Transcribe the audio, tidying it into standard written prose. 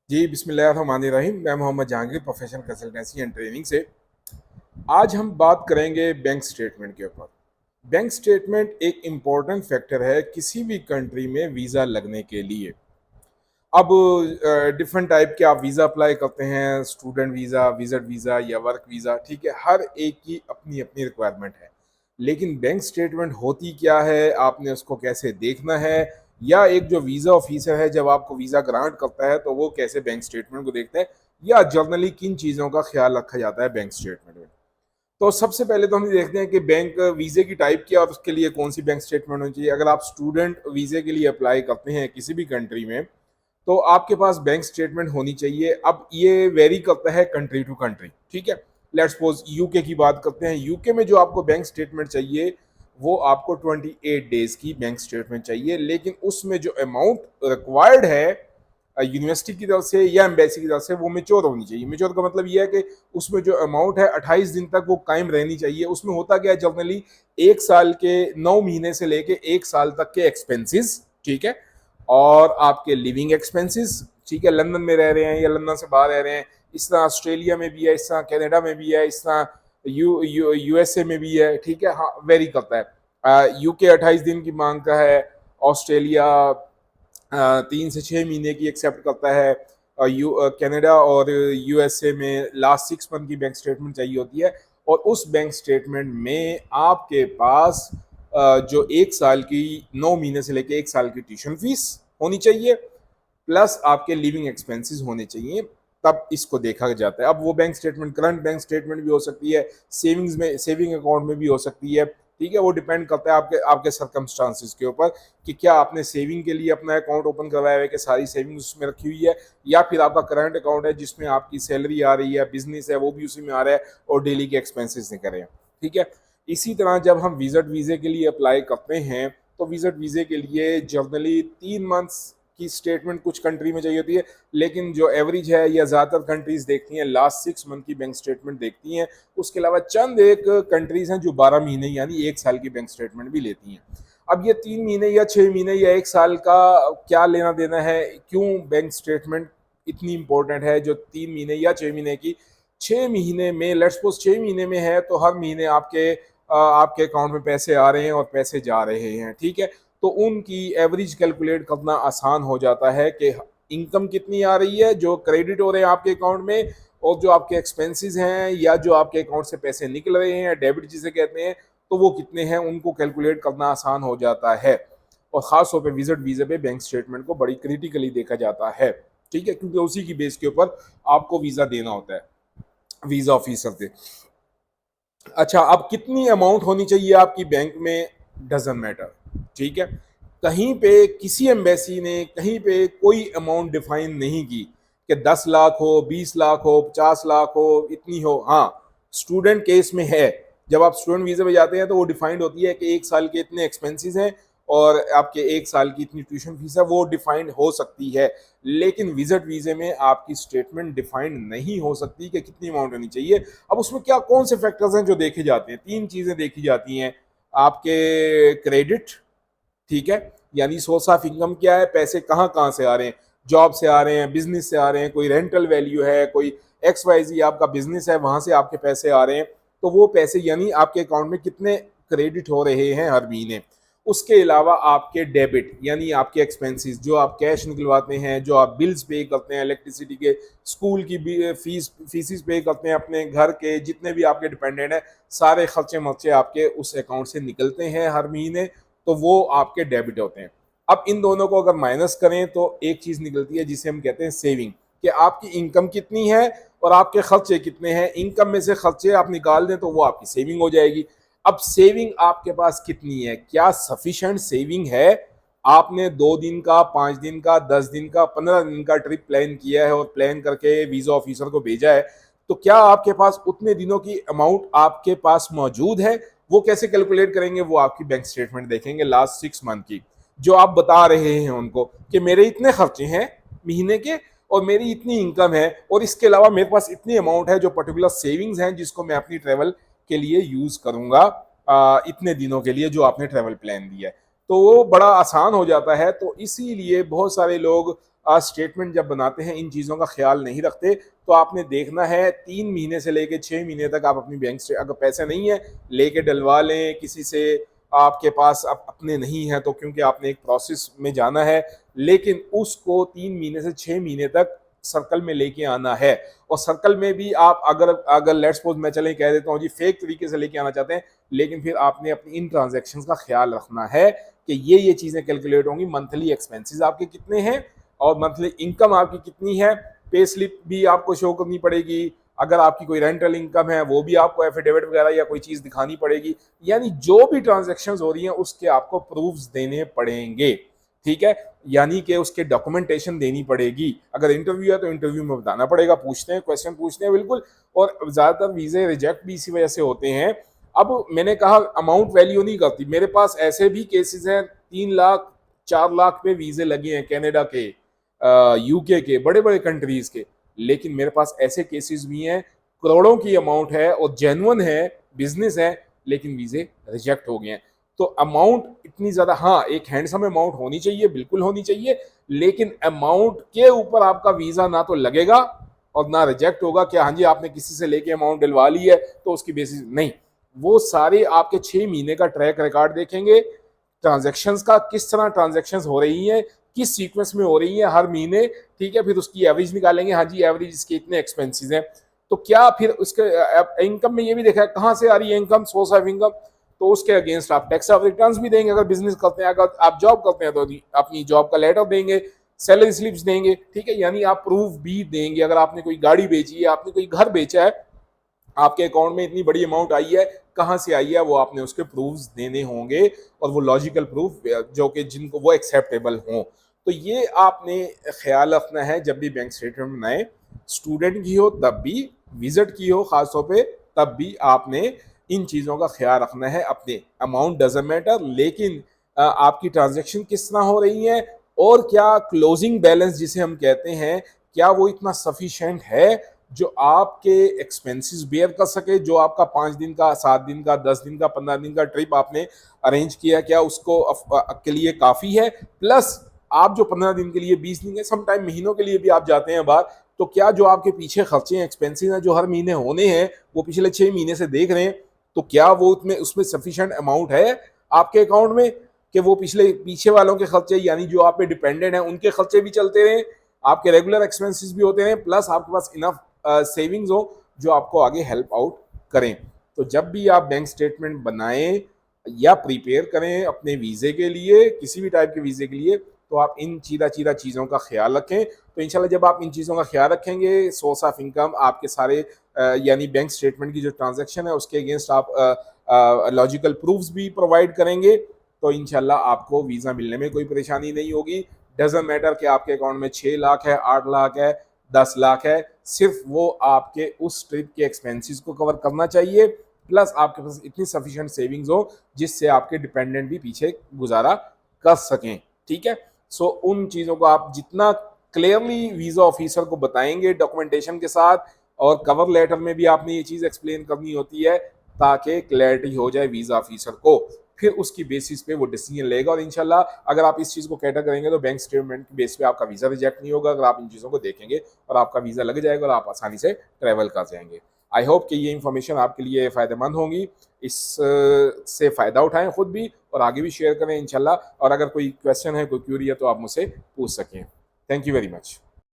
जी, बिस्मिल्लाहिर्रहमानिर्रहीम। मैं Mohammad Jahangir, professional consultancy and training से। आज हम बात करेंगे बैंक स्टेटमेंट के ऊपर। बैंक स्टेटमेंट एक इम्पॉर्टेंट फैक्टर है किसी भी कंट्री में वीज़ा लगने के लिए। अब डिफरेंट टाइप के आप वीज़ा अप्लाई करते हैं, स्टूडेंट वीज़ा, विजिट वीज़ा या वर्क वीज़ा, ठीक है। हर एक की अपनी अपनी रिक्वायरमेंट है, लेकिन बैंक स्टेटमेंट होती क्या है, आपने उसको कैसे देखना है, या एक जो वीज़ा ऑफिसर है जब आपको वीज़ा ग्रांट करता है तो वो कैसे बैंक स्टेटमेंट को देखते हैं, या जर्नली किन चीज़ों का ख्याल रखा जाता है बैंक स्टेटमेंट में। तो सबसे पहले तो हम ये देखते हैं कि बैंक वीज़े की टाइप क्या और उसके लिए कौन सी बैंक स्टेटमेंट होनी चाहिए। अगर आप स्टूडेंट वीज़े के लिए अप्लाई करते हैं किसी भी कंट्री में, तो आपके पास बैंक स्टेटमेंट होनी चाहिए। अब ये वेरी करता है कंट्री टू कंट्री, ठीक है। लेट्स सपोज यूके की बात करते हैं। यूके में जो आपको बैंक स्टेटमेंट चाहिए वो आपको 28 डेज की बैंक स्टेटमेंट चाहिए, लेकिन उसमें जो अमाउंट रिक्वायर्ड है यूनिवर्सिटी की तरफ से या एम्बेसी की तरफ से वो मेच्योर होनी चाहिए। मेच्योर का मतलब ये है कि उसमें जो अमाउंट है 28 दिन तक वो कायम रहनी चाहिए। उसमें होता क्या है, जनरली 1 साल के 9 महीने से लेके 1 साल तक के एक्सपेंसेस, ठीक है, और आपके लिविंग एक्सपेंसेस, ठीक है, लंदन में रह रहे हैं या लंदन से बाहर रह रहे हैं, इस तरह ऑस्ट्रेलिया में भी है, इस तरह कनाडा में भी है, इस तरह यूएसए में भी है, ठीक है। हाँ, वेरी करता है। यूके 28 दिन की मांगता है, ऑस्ट्रेलिया 3 से 6 महीने की एक्सेप्ट करता है, कनाडा और यूएसए में लास्ट 6 मंथ की बैंक स्टेटमेंट चाहिए होती है। और उस बैंक स्टेटमेंट में आपके पास जो 1 साल की 9 महीने से लेके 1 साल की ट्यूशन फीस होनी चाहिए, प्लस आपके लिविंग एक्सपेंसेस होने चाहिए, तब इसको देखा जाता है। अब वो bank statement current bank statement भी हो सकती है, सेविंग्स में सेविंग अकाउंट में भी हो सकती है, ठीक है। वो डिपेंड करता है आपके आपके सर्कमस्टांसिस के ऊपर कि क्या आपने सेविंग के लिए अपना अकाउंट ओपन करवाया है कि सारी सेविंग उसमें रखी हुई है, या फिर आपका करंट अकाउंट है जिसमें आपकी सैलरी आ रही है, बिजनेस है वो भी उसी में आ रहा है और डेली के एक्सपेंसेस निकल रहे हैं, ठीक है। इसी तरह जब हम विजिट वीज़े के लिए अप्लाई करते हैं तो विजिट वीज़े के लिए जनरली 3 मंथ्स की स्टेटमेंट कुछ कंट्री में चाहिए होती है, लेकिन जो एवरेज है या ज़्यादातर कंट्रीज देखती हैं लास्ट 6 मंथ की बैंक स्टेटमेंट देखती हैं। उसके अलावा चंद एक कंट्रीज हैं जो 12 महीने यानी 1 साल की बैंक स्टेटमेंट भी लेती हैं। अब ये 3 महीने या 6 महीने या 1 साल का क्या लेना देना है, क्यों बैंक स्टेटमेंट इतनी इंपॉर्टेंट है जो 3 महीने या 6 महीने की। 6 महीने में लेट्स सपोज 6 महीने में है तो हर महीने आपके अकाउंट में पैसे आ रहे हैं और पैसे जा रहे हैं, ठीक है। तो उनकी एवरेज कैलकुलेट करना आसान हो जाता है कि इनकम कितनी आ रही है जो क्रेडिट हो रहे हैं आपके अकाउंट में, और जो आपके एक्सपेंसेस हैं या जो आपके अकाउंट से पैसे निकल रहे हैं, डेबिट जिसे कहते हैं, तो वो कितने हैं उनको कैलकुलेट करना आसान हो जाता है। और ख़ास तौर पे विजिट वीज़े पे बैंक स्टेटमेंट को बड़ी क्रिटिकली देखा जाता है, ठीक है, क्योंकि उसी की बेस के ऊपर आपको वीज़ा देना होता है वीज़ा ऑफिसर से। अच्छा, अब कितनी अमाउंट होनी चाहिए आपकी बैंक में, डजंट मैटर, ठीक है। कहीं पे किसी एम्बेसी ने कहीं पे कोई अमाउंट डिफाइन नहीं की कि 10 लाख हो, 20 लाख हो, 50 लाख हो, इतनी हो। हाँ, स्टूडेंट केस में है, जब आप स्टूडेंट वीज़े पे जाते हैं तो वो डिफाइंड होती है कि 1 साल के इतने एक्सपेंसेस हैं और आपके 1 साल की इतनी ट्यूशन फीस है, वो डिफाइंड हो सकती है। लेकिन विजिट वीज़े में आपकी स्टेटमेंट डिफाइंड नहीं हो सकती कि कितनी अमाउंट होनी चाहिए। अब उसमें क्या कौन से फैक्टर्स हैं जो देखे जाते हैं, 3 चीज़ें देखी जाती हैं। आपके क्रेडिट, ठीक है, यानी सोर्स ऑफ इनकम क्या है, पैसे कहाँ कहाँ से आ रहे हैं, जॉब से आ रहे हैं, बिजनेस से आ रहे हैं, कोई रेंटल वैल्यू है, कोई XYZ आपका बिजनेस है वहां से आपके पैसे आ रहे हैं, तो वो पैसे यानी आपके अकाउंट में कितने क्रेडिट हो रहे हैं हर महीने। उसके अलावा आपके डेबिट यानी आपके एक्सपेंसेस, जो आप कैश निकलवाते हैं, जो आप बिल्स पे करते हैं, इलेक्ट्रिसिटी के, स्कूल की फीसिस पे करते हैं, अपने घर के जितने भी आपके डिपेंडेंट हैं, सारे खर्चे मर्चे आपके उस अकाउंट से निकलते हैं हर महीने, तो वो आपके डेबिट होते हैं। अब इन दोनों को अगर माइनस करें तो एक चीज़ निकलती है जिसे हम कहते हैं सेविंग, कि आपकी इनकम कितनी है और आपके खर्चे कितने हैं। इनकम में से खर्चे आप निकाल दें तो वो आपकी सेविंग हो जाएगी। अब सेविंग आपके पास कितनी है, क्या सफिशिएंट सेविंग है। आपने 2 दिन का, 5 दिन का, 10 दिन का, 15 दिन का ट्रिप प्लान किया है और प्लान करके वीजा ऑफिसर को भेजा है, तो क्या आपके पास उतने दिनों की अमाउंट आपके पास मौजूद है। वो कैसे कैलकुलेट करेंगे, वो आपकी बैंक स्टेटमेंट देखेंगे लास्ट 6 मंथ की, जो आप बता रहे हैं उनको कि मेरे इतने खर्चे हैं महीने के और मेरी इतनी इनकम है, और इसके अलावा मेरे पास इतनी अमाउंट है जो पर्टिकुलर सेविंग्स हैं जिसको मैं अपनी ट्रेवल के लिए यूज करूंगा इतने दिनों के लिए जो आपने ट्रेवल प्लान दिया है। तो वो बड़ा आसान हो जाता है। तो इसीलिए बहुत सारे लोग स्टेटमेंट जब बनाते हैं इन चीज़ों का ख्याल नहीं रखते, तो आपने देखना है 3 महीने से लेके 6 महीने तक आप अपनी बैंक से अगर पैसे नहीं है लेके डलवा लें किसी से, आपके पास अब अपने नहीं है तो क्योंकि आपने एक प्रोसेस में जाना है, लेकिन उसको 3 महीने से 6 महीने तक सर्कल में लेके आना है। और सर्कल में भी आप अगर अगर लेट्स सपोज मैं चले कह देता हूँ जी फेक तरीके से लेके आना चाहते हैं, लेकिन फिर आपने अपनी इन ट्रांजैक्शंस का ख्याल रखना है कि ये चीज़ें कैलकुलेट होंगी, मंथली एक्सपेंसेस आपके कितने हैं और मंथली इनकम आपकी कितनी है, पे स्लिप भी आपको शो करनी पड़ेगी, अगर आपकी कोई रेंटल इनकम है वो भी आपको एफिडेविट वगैरह या कोई चीज़ दिखानी पड़ेगी, यानी जो भी ट्रांजैक्शंस हो रही हैं उसके आपको प्रूफ्स देने पड़ेंगे, ठीक है, यानी कि उसके डॉक्यूमेंटेशन देनी पड़ेगी। अगर इंटरव्यू है तो इंटरव्यू में बताना पड़ेगा, पूछते हैं क्वेश्चन पूछते हैं बिल्कुल। और ज़्यादातर वीज़े रिजेक्ट भी इसी वजह से होते हैं। अब मैंने कहा अमाउंट वैल्यू नहीं करती, मेरे पास ऐसे भी केसेस हैं 3 लाख 4 लाख पे वीज़े लगे हैं कनाडा के, यूके के, बड़े बड़े कंट्रीज़ के, लेकिन मेरे पास ऐसे केसेस भी हैं करोड़ों की अमाउंट है और जेन्युइन है, बिजनेस है, लेकिन वीज़े रिजेक्ट हो गए हैं। तो अमाउंट इतनी ज़्यादा, हाँ एक हैंडसम अमाउंट होनी चाहिए, बिल्कुल होनी चाहिए, लेकिन अमाउंट के ऊपर आपका वीज़ा ना तो लगेगा और ना रिजेक्ट होगा कि हाँ जी आपने किसी से लेके अमाउंट डलवा ली है तो उसकी बेसिस नहीं। वो सारे आपके 6 महीने का ट्रैक रिकॉर्ड देखेंगे, ट्रांजैक्शंस का, किस तरह ट्रांजैक्शंस हो रही हैं, किस सीक्वेंस में हो रही है हर महीने, ठीक है, फिर उसकी एवरेज निकालेंगे, हाँ जी एवरेज इसके इतने एक्सपेंसेस हैं, तो क्या फिर उसके इनकम में ये भी देखा है कहाँ से आ रही है इनकम, सोर्स ऑफ इनकम, तो उसके अगेंस्ट आप टैक्स ऑफ रिटर्न्स भी देंगे, अगर बिजनेस करते हैं, अगर आप जॉब करते हैं तो अपनी जॉब का लेटर देंगे, सैलरी स्लिप्स देंगे, ठीक है, यानी आप प्रूफ भी देंगे, अगर आपने कोई गाड़ी बेची है, आपने कोई घर बेचा है, आपके अकाउंट में इतनी बड़ी अमाउंट आई है, कहाँ से आई है, वो आपने उसके प्रूफ्स देने होंगे और वो लॉजिकल प्रूफ जो कि जिनको वो एक्सेप्टेबल हों। तो ये आपने ख्याल रखना है जब भी बैंक स्टेटमेंट बनाए, स्टूडेंट की हो तब भी, विजिट की हो खासतौर पे तब भी आपने इन चीज़ों का ख्याल रखना है। अपने अमाउंट डजंट मैटर, लेकिन आपकी ट्रांजैक्शन किस तरह हो रही है और क्या क्लोजिंग बैलेंस जिसे हम कहते हैं, क्या वो इतना सफिशेंट है जो आपके एक्सपेंसेस बेयर कर सके, जो आपका 5 दिन का, 7 दिन का, 10 दिन का, 15 दिन का ट्रिप आपने अरेंज किया, क्या उसको के लिए काफ़ी है, प्लस आप जो 15 दिन के लिए, 20 दिन के, समटाइम महीनों के लिए भी आप जाते हैं बाहर, तो क्या जो आपके पीछे खर्चे हैं, एक्सपेंसेस हैं जो हर महीने होने हैं, वो पिछले 6 महीने से देख रहे हैं, तो क्या वो उसमें सफिशिएंट अमाउंट है आपके अकाउंट में कि वो पिछले पीछे वालों के खर्चे, यानी जो आप पे डिपेंडेंट हैं उनके खर्चे भी चलते रहें, आपके रेगुलर एक्सपेंसेस भी होते हैं, प्लस आपके पास इनफ सेविंग्स हो जो आपको आगे हेल्प आउट करें। तो जब भी आप बैंक स्टेटमेंट बनाएं या प्रिपेयर करें अपने वीज़े के लिए, किसी भी टाइप के वीज़े के लिए, तो आप इन चीज़ा चीज़ों का ख्याल रखें। तो इंशाल्लाह जब आप इन चीज़ों का ख्याल रखेंगे, सोर्स ऑफ इनकम आपके सारे यानी बैंक स्टेटमेंट की जो ट्रांजैक्शन है उसके अगेंस्ट आप लॉजिकल प्रूफ्स भी प्रोवाइड करेंगे, तो इंशाल्लाह आपको वीज़ा मिलने में कोई परेशानी नहीं होगी। डजंट मैटर कि आपके अकाउंट में 6 लाख है, 8 लाख है, 10 लाख है, सिर्फ वो आपके उस ट्रिप के एक्सपेंसेस को कवर करना चाहिए, प्लस आपके पास इतनी सफिशिएंट सेविंग्स हो जिससे आपके डिपेंडेंट भी पीछे गुजारा कर सकें, ठीक है। सो उन चीज़ों को आप जितना क्लियरली वीज़ा ऑफिसर को बताएंगे डॉक्यूमेंटेशन के साथ, और कवर लेटर में भी आपने ये चीज़ एक्सप्लेन करनी होती है ताकि क्लैरिटी हो जाए वीज़ा ऑफिसर को, फिर उसकी बेसिस पे वो डिसीजन लेगा। और इंशाल्लाह अगर आप इस चीज़ को कैटर करेंगे तो बैंक स्टेटमेंट की बेस पे आपका वीज़ा रिजेक्ट नहीं होगा, अगर आप इन चीज़ों को देखेंगे, और आपका वीज़ा लग जाएगा और आप आसानी से ट्रैवल कर जाएंगे। आई होप कि ये इन्फॉर्मेशन आपके लिए फ़ायदेमंद होंगी, इस से फ़ायदा उठाएं खुद भी और आगे भी शेयर करें इंशाल्लाह। और अगर कोई क्वेश्चन है, कोई क्यूरी है तो आप मुझसे पूछ सकें। Thank you very much.